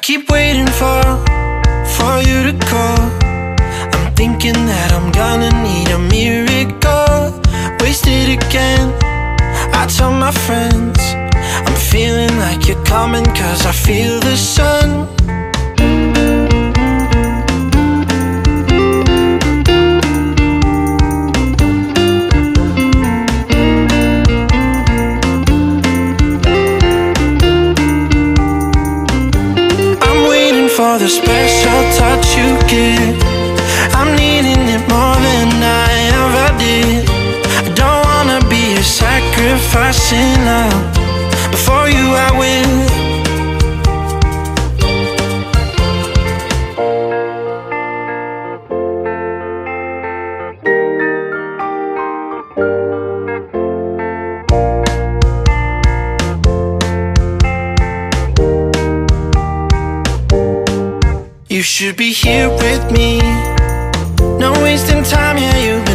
keep waiting for you to call. I'm thinking that I'm gonna need a miracle. Wasted again, I tell my friends I'm feeling like you're coming, cause I feel the sun. For the special touch you give, I'm needing it more than I ever did. I don't wanna be a sacrificing love. Before you I will. You should be here with me, no wasting time, yeah, you